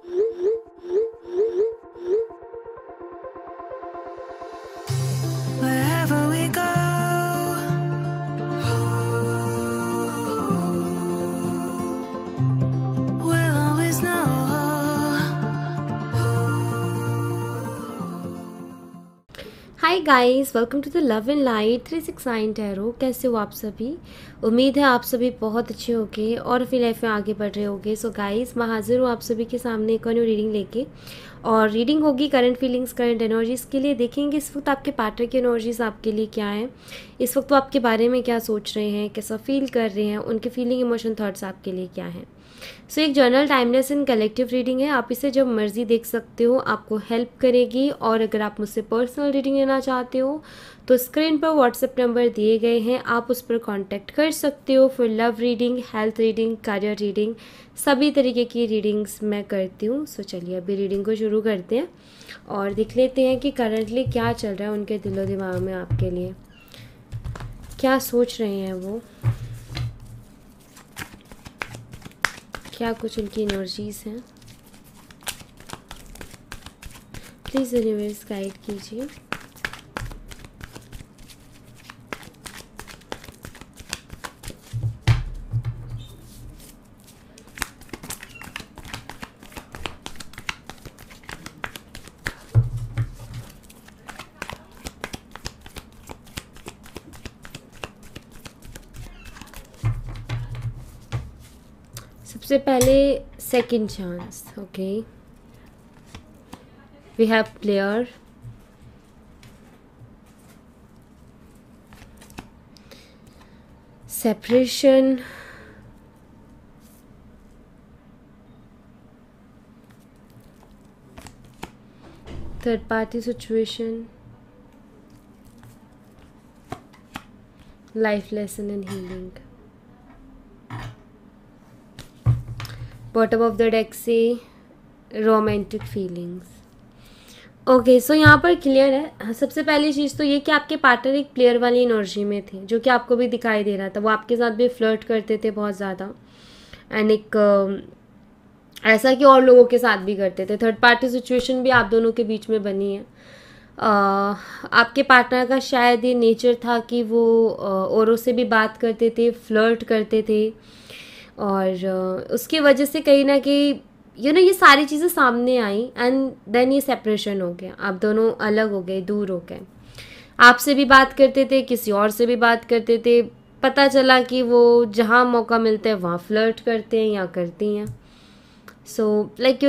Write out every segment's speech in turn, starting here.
Wherever we go, we'll always know. Hi guys, welcome to the love and light 369 tarot. कैसे हो आप सभी? उम्मीद है आप सभी बहुत अच्छे होंगे और अपनी लाइफ में आगे बढ़ रहे होंगे। सो गाइस, मैं हाजिर हूँ आप सभी के सामने एक न्यू रीडिंग लेके, और रीडिंग होगी करंट फीलिंग्स, करंट एनर्जीज़ के लिए। देखेंगे इस वक्त आपके पार्टनर की एनर्जीज़ आपके लिए क्या है, इस वक्त वो आपके बारे में क्या सोच रहे हैं, कैसा फील कर रहे हैं, उनके फीलिंग, इमोशन, थॉट्स आपके लिए क्या हैं। सो एक journal, timeless and collective reading है। आप इसे जब मर्जी देख सकते हो, आपको हेल्प करेगी। और अगर आप मुझसे पर्सनल रीडिंग लेना चाहते हो तो स्क्रीन पर व्हाट्सएप नंबर दिए गए हैं, आप उस पर कांटेक्ट कर सकते हो। फिर love reading, health reading, career reading, सभी तरीके की रीडिंग्स मैं करती हूँ। सो चलिए अभी रीडिंग को शुरू करते हैं और देख लेते हैं कि करंटली क्या चल रहा है उनके दिलो दिमाग में, आपके लिए क्या सोच रहे हैं वो, क्या कुछ उनकी एनर्जीज हैं। प्लीज़ यूनिवर्स गाइड कीजिए। सबसे पहले second chance. Okay, we have player, separation, third party situation, life lesson and healing. Bottom of the deck से रोमांटिक फीलिंग्स। ओके, सो यहाँ पर क्लियर है। सबसे पहली चीज़ तो ये कि आपके पार्टनर एक प्लेयर वाली एनर्जी में थे, जो कि आपको भी दिखाई दे रहा था। वो आपके साथ भी फ्लर्ट करते थे बहुत ज़्यादा, एंड एक ऐसा कि और लोगों के साथ भी करते थे। थर्ड पार्टी सिचुएशन भी आप दोनों के बीच में बनी है। आपके पार्टनर का शायद ये नेचर था कि वो औरों से भी बात करते थे, फ्लर्ट करते थे, और उसकी वजह से कहीं ना कहीं ये सारी चीज़ें सामने आई, एंड देन ये सेपरेशन हो गया। आप दोनों अलग हो गए, दूर हो गए। आपसे भी बात करते थे, किसी और से भी बात करते थे। पता चला कि वो जहाँ मौका मिलता है वहाँ फ्लर्ट करते हैं या करती हैं। सो लाइक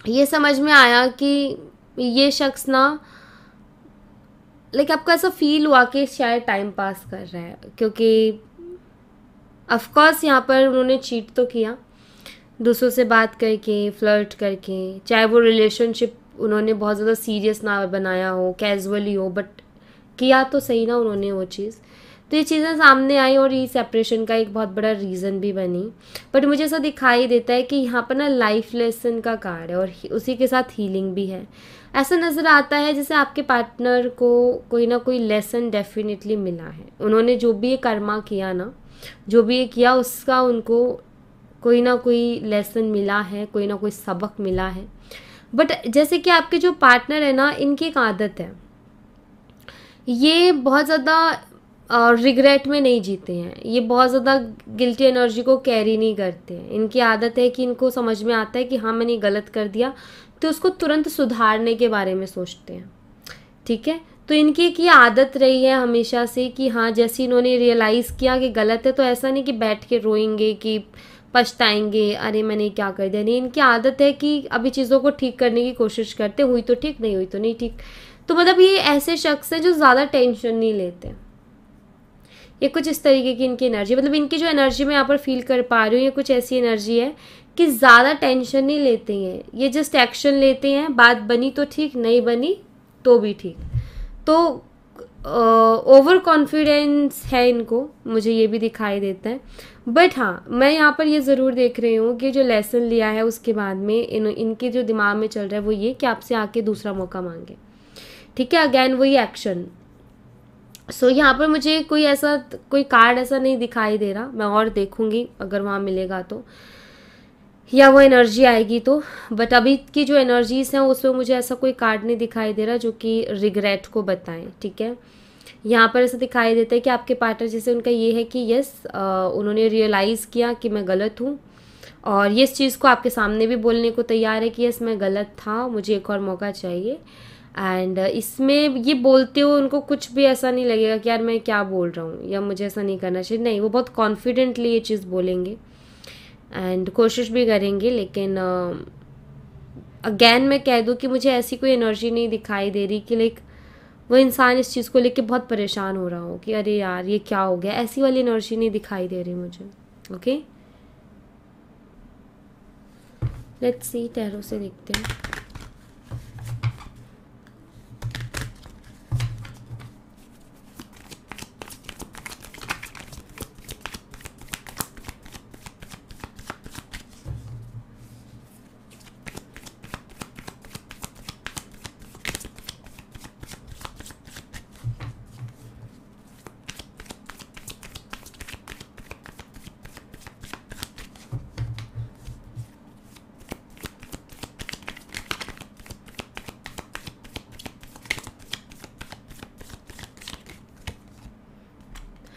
ये समझ में आया कि ये शख्स ना, लाइक आपको ऐसा फील हुआ कि शायद टाइम पास कर रहा है, क्योंकि ऑफकोर्स यहाँ पर उन्होंने चीट तो किया, दूसरों से बात करके, फ्लर्ट करके। चाहे वो रिलेशनशिप उन्होंने बहुत ज़्यादा सीरियस ना बनाया हो, कैजुअली हो, बट किया तो सही ना उन्होंने वो चीज़। तो ये चीज़ें सामने आई और ये सेपरेशन का एक बहुत बड़ा रीज़न भी बनी। बट मुझे ऐसा दिखाई देता है कि यहाँ पर ना लाइफ लेसन का कार्ड है और उसी के साथ हीलिंग भी है। ऐसा नज़र आता है जैसे आपके पार्टनर को कोई ना कोई लेसन डेफिनेटली मिला है। उन्होंने जो भी ये कर्मा किया ना, जो भी ये किया, उसका उनको कोई ना कोई लेसन मिला है, कोई ना कोई सबक मिला है। बट जैसे कि आपके जो पार्टनर है ना, इनकी एक आदत है, ये बहुत ज़्यादा रिग्रेट में नहीं जीते हैं, ये बहुत ज़्यादा गिल्टी एनर्जी को कैरी नहीं करते हैं। इनकी आदत है कि इनको समझ में आता है कि हाँ मैंने गलत कर दिया, तो उसको तुरंत सुधारने के बारे में सोचते हैं। ठीक है, तो इनकी एक ये आदत रही है हमेशा से कि हाँ, जैसे इन्होंने रियलाइज़ किया कि गलत है, तो ऐसा नहीं कि बैठ के रोएंगे कि पछताएंगे, अरे मैंने क्या कर दिया। नहीं, इनकी आदत है कि अभी चीज़ों को ठीक करने की कोशिश करते, हुई तो ठीक, नहीं हुई तो नहीं ठीक। तो मतलब ये ऐसे शख्स हैं जो ज़्यादा टेंशन नहीं लेते। ये कुछ इस तरीके की इनकी एनर्जी, मतलब इनकी जो एनर्जी मैं यहाँ पर फील कर पा रही हूँ, ये कुछ ऐसी एनर्जी है कि ज़्यादा टेंशन नहीं लेते हैं। ये जस्ट एक्शन लेते हैं, बात बनी तो ठीक, नहीं बनी तो भी ठीक। तो ओवर कॉन्फिडेंस है इनको, मुझे ये भी दिखाई देता है। बट हाँ, मैं यहाँ पर ये ज़रूर देख रही हूँ कि जो लेसन लिया है उसके बाद में इनके जो दिमाग में चल रहा है वो ये कि आपसे आके दूसरा मौका मांगे। ठीक है, अगैन वही एक्शन। सो यहाँ पर मुझे कोई कार्ड ऐसा नहीं दिखाई दे रहा, मैं और देखूँगी अगर वहाँ मिलेगा तो। या वो एनर्जी आएगी तो। बट अभी की जो एनर्जीज हैं उसमें मुझे ऐसा कोई कार्ड नहीं दिखाई दे रहा जो कि रिग्रेट को बताएं, ठीक है। यहाँ पर ऐसा दिखाई देता है कि आपके पार्टनर जैसे उनका ये है कि यस उन्होंने रियलाइज़ किया कि मैं गलत हूँ, और ये इस चीज़ को आपके सामने भी बोलने को तैयार है कि यस मैं गलत था, मुझे एक और मौका चाहिए। एंड इसमें ये बोलते हुए उनको कुछ भी ऐसा नहीं लगेगा कि यार मैं क्या बोल रहा हूँ या मुझे ऐसा नहीं करना चाहिए, नहीं, वो बहुत कॉन्फिडेंटली ये चीज़ बोलेंगे एंड कोशिश भी करेंगे। लेकिन अगेन मैं कह दूँ कि मुझे ऐसी कोई एनर्जी नहीं दिखाई दे रही कि लाइक वो इंसान इस चीज़ को लेके बहुत परेशान हो रहा हो कि अरे यार ये क्या हो गया, ऐसी वाली एनर्जी नहीं दिखाई दे रही मुझे। ओके, लेट्स सी, टैरो से देखते हैं।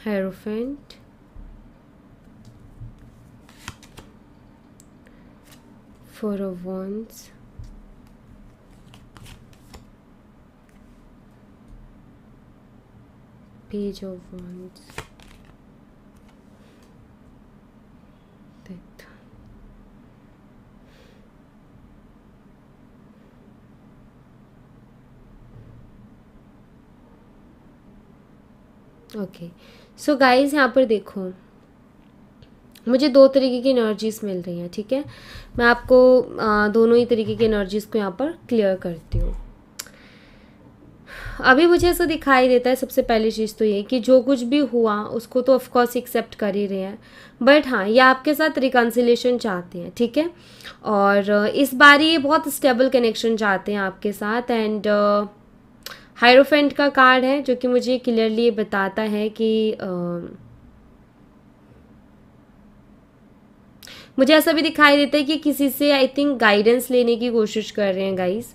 Hierophant, Four of Wands, Page of Wands, Death. Okay, so guys यहाँ पर देखो मुझे दो तरीके की एनर्जीज मिल रही हैं, ठीक है। मैं आपको दोनों ही तरीके की एनर्जीज को यहाँ पर क्लियर करती हूँ। अभी मुझे ऐसा दिखाई देता है, सबसे पहली चीज़ तो ये कि जो कुछ भी हुआ उसको तो ऑफकोर्स एक्सेप्ट कर ही रहे हैं, बट हाँ ये आपके साथ रिकन्सिलेशन चाहते हैं, ठीक है। और इस बार ये बहुत स्टेबल कनेक्शन चाहते हैं आपके साथ। एंड हायरोफेंट का कार्ड है जो कि मुझे क्लियरली बताता है कि मुझे ऐसा भी दिखाई देता है कि किसी से आई थिंक गाइडेंस लेने की कोशिश कर रहे हैं गाइस,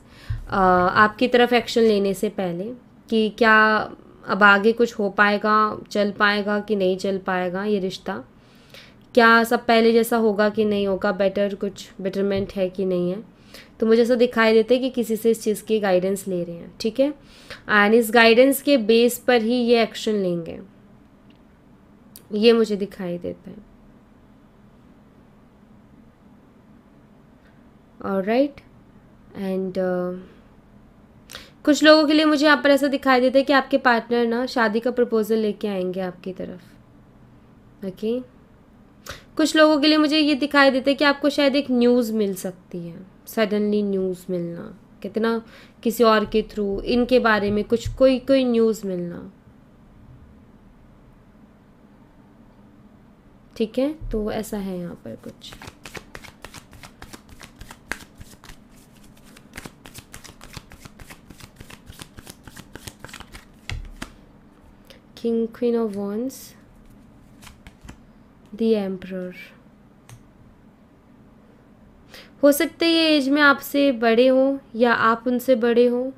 आपकी तरफ एक्शन लेने से पहले कि क्या अब आगे कुछ हो पाएगा, चल पाएगा कि नहीं चल पाएगा ये रिश्ता, क्या सब पहले जैसा होगा कि नहीं होगा, बेटर कुछ बेटरमेंट है कि नहीं है। तो मुझे ऐसा दिखाई देता है कि किसी से इस चीज़ की गाइडेंस ले रहे हैं, ठीक है। एंड इस गाइडेंस के बेस पर ही ये एक्शन लेंगे, ये मुझे दिखाई देता है। ऑलराइट, एंड कुछ लोगों के लिए मुझे यहाँ पर ऐसा दिखाई देता है कि आपके पार्टनर ना शादी का प्रपोजल लेके आएंगे आपकी तरफ। ओके, कुछ लोगों के लिए मुझे ये दिखाई देता है कि आपको शायद एक न्यूज़ मिल सकती है, सडनली न्यूज़ मिलना, कितना किसी और के थ्रू इनके बारे में कुछ कोई न्यूज़ मिलना, ठीक है। तो ऐसा है यहाँ पर कुछ। King, queen of wands, the emperor. हो सकता है ये एज में आपसे बड़े हों या आप उनसे बड़े हों।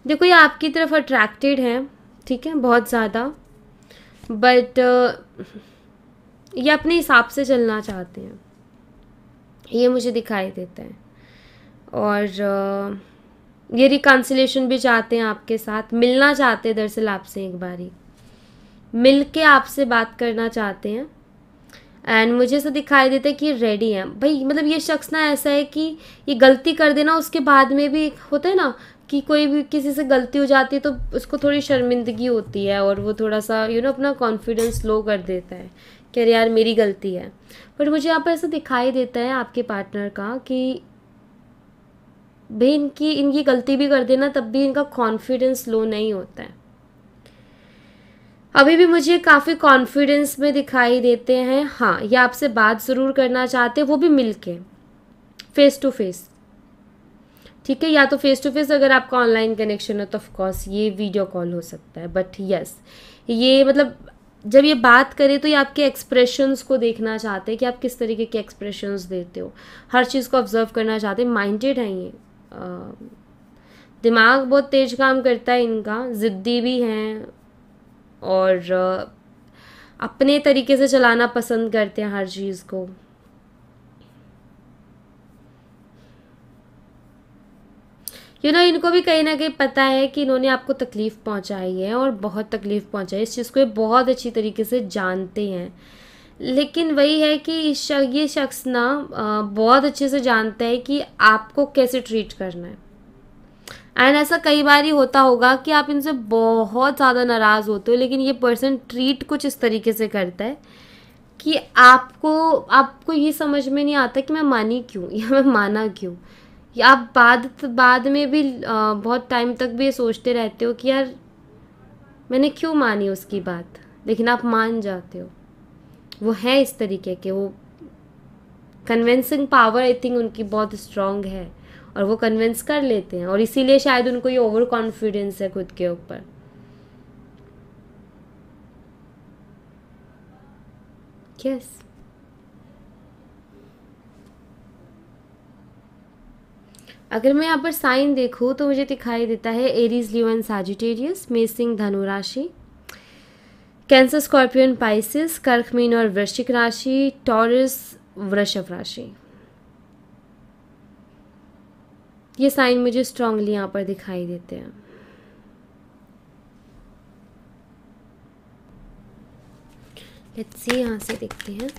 देखो ये आपकी तरफ अट्रैक्टेड हैं, ठीक है, बहुत ज़्यादा, बट ये अपने हिसाब से चलना चाहते हैं, ये मुझे दिखाई देता है। और ये रिकन्सिलेशन भी चाहते हैं आपके साथ, मिलना चाहते हैं दरअसल आपसे, एक बारी मिल के आपसे बात करना चाहते हैं। एंड मुझे ऐसा दिखाई देता है कि ये रेडी हैं भाई, मतलब ये शख्स ना ऐसा है कि ये गलती कर देना उसके बाद में भी होता है ना कि कोई भी किसी से गलती हो जाती है तो उसको थोड़ी शर्मिंदगी होती है और वो थोड़ा सा अपना कॉन्फिडेंस लो कर देता है कि अरे यार मेरी गलती है। बट मुझे यहाँ पर ऐसा दिखाई देता है आपके पार्टनर का कि भाई इनकी गलती भी कर देना तब भी इनका कॉन्फिडेंस लो नहीं होता है। अभी भी मुझे काफ़ी कॉन्फिडेंस में दिखाई देते हैं। हाँ, ये आपसे बात ज़रूर करना चाहते हैं, वो भी मिलके, फेस टू फेस, ठीक है, या तो फेस टू फेस अगर आपका ऑनलाइन कनेक्शन है तो ऑफ कोर्स ये वीडियो कॉल हो सकता है, बट यस ये मतलब जब ये बात करें तो ये आपके एक्सप्रेशंस को देखना चाहते हैं कि आप किस तरीके के एक्सप्रेशंस देते हो, हर चीज़ को ऑब्जर्व करना चाहते हैं, माइंडेड हैं ये। दिमाग बहुत तेज काम करता है इनका, ज़िद्दी भी हैं और अपने तरीके से चलाना पसंद करते हैं हर चीज़ को। इनको भी कहीं ना कहीं पता है कि इन्होंने आपको तकलीफ़ पहुंचाई है और बहुत तकलीफ़ पहुंचाई है, इस चीज़ को ये बहुत अच्छी तरीके से जानते हैं। लेकिन वही है कि ये शख्स ना बहुत अच्छे से जानता है कि आपको कैसे ट्रीट करना है। एंड ऐसा कई बार ही होता होगा कि आप इनसे बहुत ज़्यादा नाराज़ होते हो, लेकिन ये पर्सन ट्रीट कुछ इस तरीके से करता है कि आपको ये समझ में नहीं आता कि मैं मानी क्यों या मैं माना क्यों, या आप बाद में भी बहुत टाइम तक भी ये सोचते रहते हो कि यार मैंने क्यों मानी उसकी बात, लेकिन आप मान जाते हो। वो है इस तरीके के, वो कन्विंसिंग पावर आई थिंक उनकी बहुत स्ट्रांग है और वो कन्विंस कर लेते हैं, और इसीलिए शायद उनको ये ओवर कॉन्फिडेंस है खुद के ऊपर। यस अगर मैं यहाँ पर साइन देखूँ तो मुझे दिखाई देता है एरीज, लियो एंड सैजिटेरियस, मेष धनु राशि, कैंसर, स्कॉर्पियन, पाइसिस, कर्क, मीन और वृश्चिक राशि, टॉरस, वृषभ राशि। ये साइन मुझे स्ट्रांगली यहाँ पर दिखाई देते हैं। लेट्स सी, यहाँ से देखते हैं।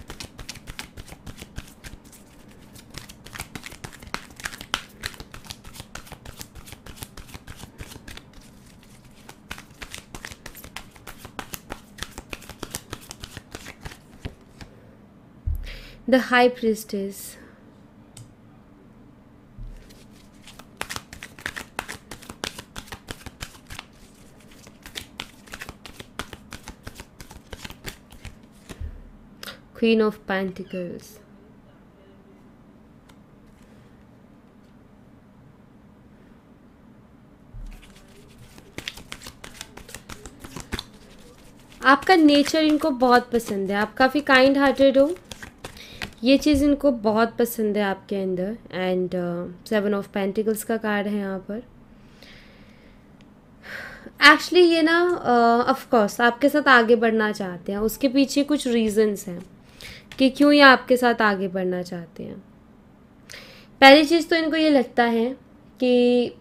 The High Priestess, Queen of Pentacles, आपका नेचर इनको बहुत पसंद है, आप काफ़ी काइंड हार्टेड हो, ये चीज़ इनको बहुत पसंद है आपके अंदर। एंड 7 ऑफ पेंटिकल्स का कार्ड है यहाँ पर। एक्चुअली ये ना ऑफ कोर्स आपके साथ आगे बढ़ना चाहते हैं, उसके पीछे कुछ रीजंस हैं कि क्यों ये आपके साथ आगे बढ़ना चाहते हैं। पहली चीज़ तो इनको ये लगता है कि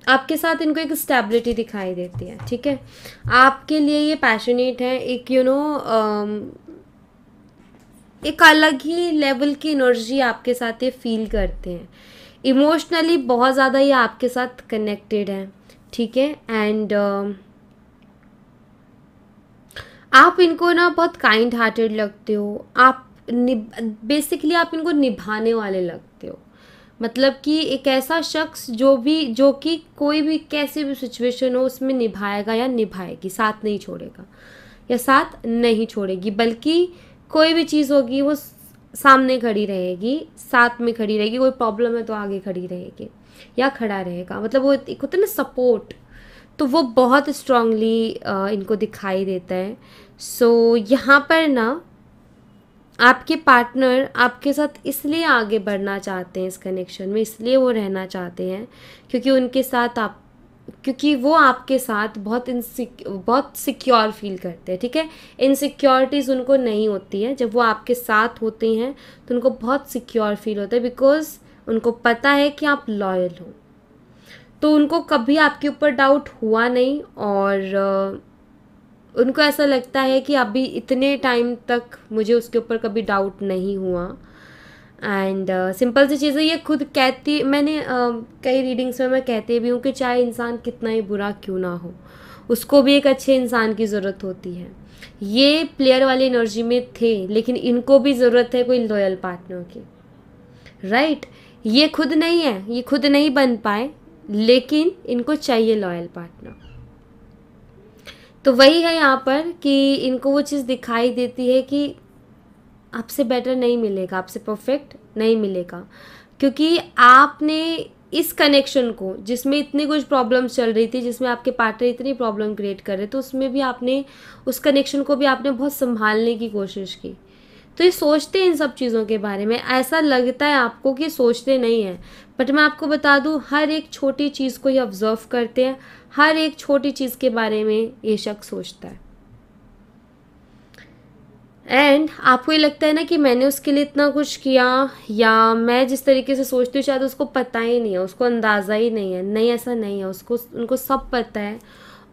आपके साथ इनको एक स्टेबिलिटी दिखाई देती है, ठीक है, आपके लिए ये पैशनेट है, एक एक अलग ही लेवल की एनर्जी आपके साथ ये फील करते हैं, इमोशनली बहुत ज़्यादा ये आपके साथ कनेक्टेड हैं, ठीक है। एंड आप इनको ना बहुत काइंड हार्टेड लगते हो, आप बेसिकली आप इनको निभाने वाले लगते हो, मतलब कि एक ऐसा शख्स जो कि कोई भी कैसी भी सिचुएशन हो उसमें निभाएगा या निभाएगी, साथ नहीं छोड़ेगा या साथ नहीं छोड़ेगी, बल्कि कोई भी चीज़ होगी वो सामने खड़ी रहेगी, साथ में खड़ी रहेगी, कोई प्रॉब्लम है तो आगे खड़ी रहेगी या खड़ा रहेगा, मतलब वो एक होता है ना सपोर्ट, तो वो बहुत स्ट्रांगली इनको दिखाई देता है। सो यहाँ पर ना आपके पार्टनर आपके साथ इसलिए आगे बढ़ना चाहते हैं इस कनेक्शन में, इसलिए वो रहना चाहते हैं क्योंकि वो आपके साथ बहुत सिक्योर फील करते हैं, ठीक है। इनसिक्योरिटीज़ उनको नहीं होती है, जब वो आपके साथ होते हैं तो उनको बहुत सिक्योर फील होता है, बिकॉज उनको पता है कि आप लॉयल हो, तो उनको कभी आपके ऊपर डाउट हुआ नहीं, और उनको ऐसा लगता है कि अभी इतने टाइम तक मुझे उसके ऊपर कभी डाउट नहीं हुआ। एंड सिंपल सी चीज़ें ये खुद कहती, मैंने कई रीडिंग्स में मैं कहती भी हूँ कि चाहे इंसान कितना ही बुरा क्यों ना हो, उसको भी एक अच्छे इंसान की ज़रूरत होती है। ये प्लेयर वाली एनर्जी में थे, लेकिन इनको भी ज़रूरत है कोई लॉयल पार्टनर की, राइट। ये खुद नहीं है, ये खुद नहीं बन पाए, लेकिन इनको चाहिए लॉयल पार्टनर। तो वही है यहाँ पर कि इनको वो चीज़ दिखाई देती है कि आपसे बेटर नहीं मिलेगा, आपसे परफेक्ट नहीं मिलेगा, क्योंकि आपने इस कनेक्शन को, जिसमें इतनी कुछ प्रॉब्लम्स चल रही थी, जिसमें आपके पार्टनर इतनी प्रॉब्लम क्रिएट कर रहे थे, उसमें भी आपने उस कनेक्शन को भी आपने बहुत संभालने की कोशिश की। तो ये सोचते हैं इन सब चीज़ों के बारे में, ऐसा लगता है आपको कि सोचते नहीं हैं, बट मैं आपको बता दूं हर एक छोटी चीज़ को ये ऑब्जर्व करते हैं, हर एक छोटी चीज़ के बारे में ये शख्स सोचता है। एंड आपको ये लगता है ना कि मैंने उसके लिए इतना कुछ किया, या मैं जिस तरीके से सोचती हूँ शायद उसको पता ही नहीं है, उसको अंदाज़ा ही नहीं है। नहीं, ऐसा नहीं है, उनको सब पता है।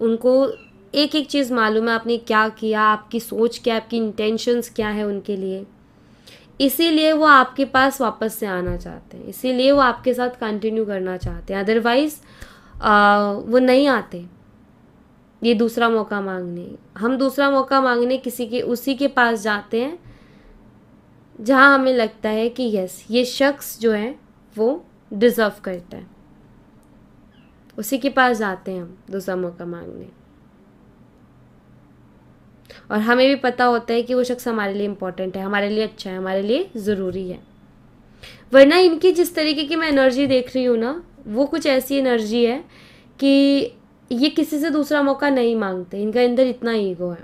उनको एक एक चीज़ मालूम है, आपने क्या किया, आपकी सोच क्या, आपकी इंटेंशंस क्या है उनके लिए। इसीलिए वो आपके पास वापस से आना चाहते हैं, इसीलिए वो आपके साथ कंटिन्यू करना चाहते हैं। अदरवाइज़ वो नहीं आते ये दूसरा मौका मांगने। हम दूसरा मौका मांगने उसी के पास जाते हैं जहाँ हमें लगता है कि यस, ये शख्स जो है वो डिज़र्व करता है। उसी के पास जाते हैं हम दूसरा मौका मांगने, और हमें भी पता होता है कि वो शख्स हमारे लिए इम्पोर्टेंट है, हमारे लिए अच्छा है, हमारे लिए ज़रूरी है। वरना इनकी जिस तरीके की मैं एनर्जी देख रही हूँ ना, वो कुछ ऐसी एनर्जी है कि ये किसी से दूसरा मौका नहीं मांगते। इनका अंदर इतना ईगो है,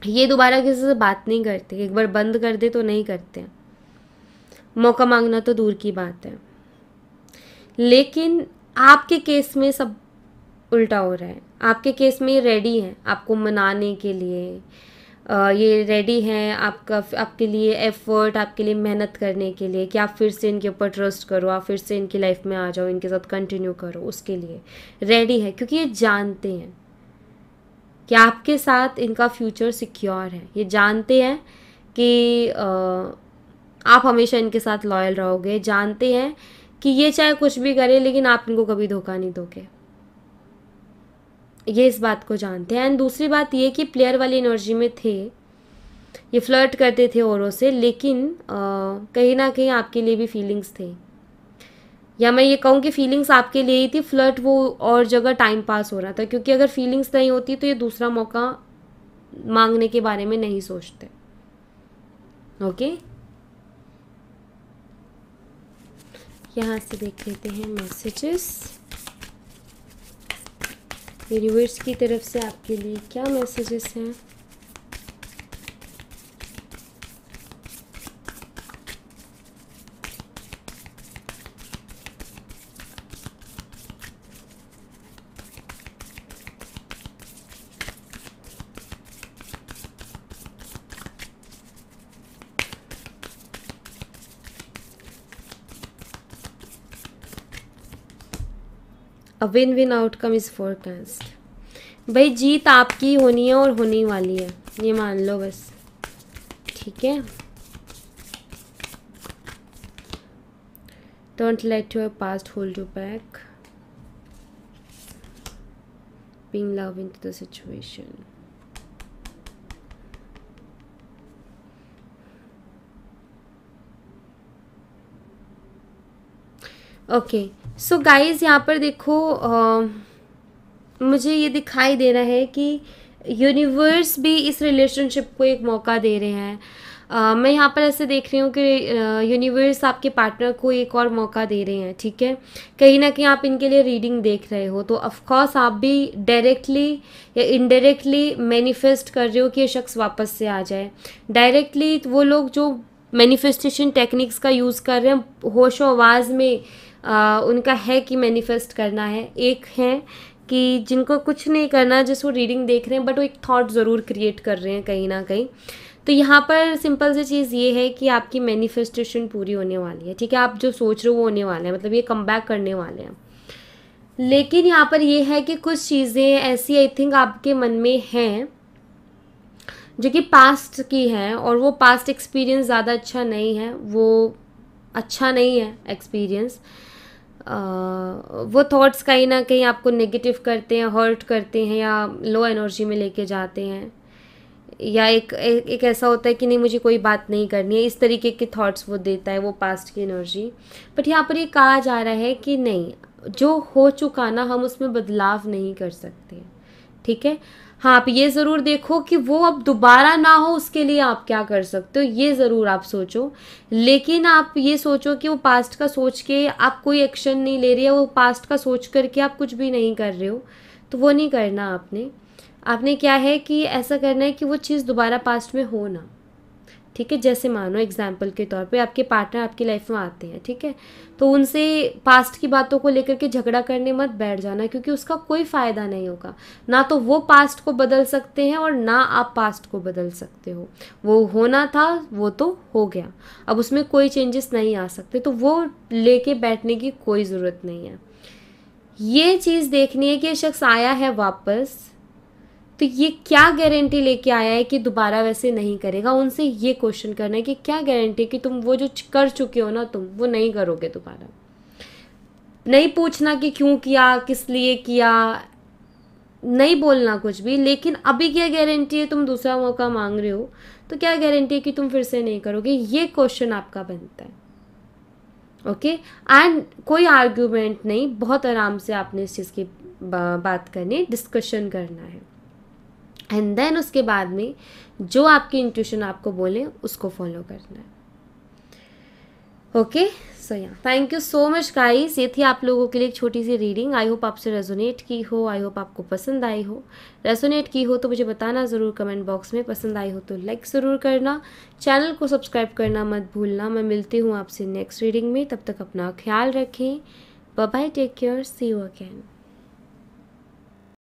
ये दोबारा किसी से बात नहीं करते। एक बार बंद कर दे तो नहीं करते, मौका मांगना तो दूर की बात है। लेकिन आपके केस में सब उल्टा हो रहा है। आपके केस में ये रेडी हैं आपको मनाने के लिए, ये रेडी हैं आपके लिए एफर्ट, आपके लिए मेहनत करने के लिए कि आप फिर से इनके ऊपर ट्रस्ट करो, आप फिर से इनकी लाइफ में आ जाओ, इनके साथ कंटिन्यू करो, उसके लिए रेडी है। क्योंकि ये जानते हैं कि आपके साथ इनका फ्यूचर सिक्योर है। ये जानते हैं कि आप हमेशा इनके साथ लॉयल रहोगे। जानते हैं कि ये चाहे कुछ भी करे लेकिन आप इनको कभी धोखा नहीं दोगे। ये इस बात को जानते हैं। एंड दूसरी बात ये कि प्लेयर वाली एनर्जी में थे, ये फ्लर्ट करते थे औरों से, लेकिन कहीं ना कहीं आपके लिए भी फीलिंग्स थे, या मैं ये कहूँ कि फीलिंग्स आपके लिए ही थी, फ्लर्ट वो और जगह टाइम पास हो रहा था। क्योंकि अगर फीलिंग्स नहीं होती तो ये दूसरा मौका मांगने के बारे में नहीं सोचते। ओके, यहाँ से देख लेते हैं मैसेजेस यूनिवर्स की तरफ से आपके लिए क्या मैसेजेस हैं। A win win outcome is forecast. भाई जीत आपकी होनी है और होने वाली है, ये मान लो बस, ठीक है। Don't let your past hold you back, being love into the situation. Okay, so guys यहाँ पर देखो, मुझे ये दिखाई दे रहा है कि यूनिवर्स भी इस रिलेशनशिप को एक मौका दे रहे हैं। मैं यहाँ पर ऐसे देख रही हूँ कि यूनिवर्स आपके पार्टनर को एक और मौका दे रहे हैं, ठीक है। कहीं ना कहीं आप इनके लिए रीडिंग देख रहे हो, तो ऑफकोर्स आप भी डायरेक्टली या इनडायरेक्टली मैनिफेस्ट कर रहे हो कि ये शख्स वापस से आ जाए। डायरेक्टली वो लोग जो मैनिफेस्टेशन टेक्निक्स का यूज़ कर रहे हैं, होशो आवाज़ में उनका है कि मैनिफेस्ट करना है। एक है कि जिनको कुछ नहीं करना, जिस वो रीडिंग देख रहे हैं, बट वो एक थॉट ज़रूर क्रिएट कर रहे हैं कहीं ना कहीं। तो यहाँ पर सिंपल सी चीज़ ये है कि आपकी मैनिफेस्टेशन पूरी होने वाली है, ठीक है। आप जो सोच रहे हो वो होने वाले हैं, मतलब ये कम बैक करने वाले हैं। लेकिन यहाँ पर ये है कि कुछ चीज़ें ऐसी आई थिंक आपके मन में हैं जो कि पास्ट की हैं, और वो पास्ट एक्सपीरियंस ज़्यादा अच्छा नहीं है, वो अच्छा नहीं है एक्सपीरियंस। वो थॉट्स कहीं ना कहीं आपको नेगेटिव करते हैं, हर्ट करते हैं, या लो एनर्जी में लेके जाते हैं, या एक ऐसा होता है कि नहीं मुझे कोई बात नहीं करनी है, इस तरीके के थॉट्स वो देता है, वो पास्ट की एनर्जी। बट यहाँ पर ये कहा जा रहा है कि नहीं, जो हो चुका ना हम उसमें बदलाव नहीं कर सकते, ठीक है। हाँ, आप ये ज़रूर देखो कि वो अब दोबारा ना हो, उसके लिए आप क्या कर सकते हो, ये ज़रूर आप सोचो। लेकिन आप ये सोचो कि वो पास्ट का सोच के आप कोई एक्शन नहीं ले रही है, वो पास्ट का सोच करके आप कुछ भी नहीं कर रहे हो, तो वो नहीं करना आपने। आपने क्या है कि ऐसा करना है कि वो चीज़ दोबारा पास्ट में हो ना, ठीक है। जैसे मानो एग्जाम्पल के तौर पे आपके पार्टनर आपकी लाइफ में आते हैं, ठीक है, तो उनसे पास्ट की बातों को लेकर के झगड़ा करने मत बैठ जाना, क्योंकि उसका कोई फ़ायदा नहीं होगा। ना तो वो पास्ट को बदल सकते हैं और ना आप पास्ट को बदल सकते हो। वो होना था, वो तो हो गया, अब उसमें कोई चेंजेस नहीं आ सकते, तो वो लेके बैठने की कोई ज़रूरत नहीं है। ये चीज़ देखनी है कि ये शख्स आया है वापस, तो ये क्या गारंटी लेके आया है कि दोबारा वैसे नहीं करेगा। उनसे ये क्वेश्चन करना है कि क्या गारंटी कि तुम वो जो कर चुके हो ना, तुम वो नहीं करोगे दोबारा। नहीं पूछना कि क्यों किया, किस लिए किया, नहीं बोलना कुछ भी, लेकिन अभी क्या गारंटी है, तुम दूसरा मौका मांग रहे हो तो क्या गारंटी है कि तुम फिर से नहीं करोगे, ये क्वेश्चन आपका बनता है। ओके, एंड कोई आर्ग्यूमेंट नहीं, बहुत आराम से आपने इस चीज़ की बात करनी, डिस्कशन करना है, एंड देन उसके बाद में जो आपकी इंट्यूशन आपको बोले उसको फॉलो करना है। ओके, सो या thank you so much guys, ये थी आप लोगों के लिए एक छोटी सी रीडिंग। आई होप आपसे रेजोनेट की हो, आई होप आपको पसंद आई हो। रेजोनेट की हो तो मुझे बताना ज़रूर कमेंट बॉक्स में, पसंद आई हो तो लाइक ज़रूर करना, चैनल को सब्सक्राइब करना मत भूलना। मैं मिलती हूँ आपसे नेक्स्ट रीडिंग में, तब तक अपना ख्याल रखें। Bye bye, take care, see you again.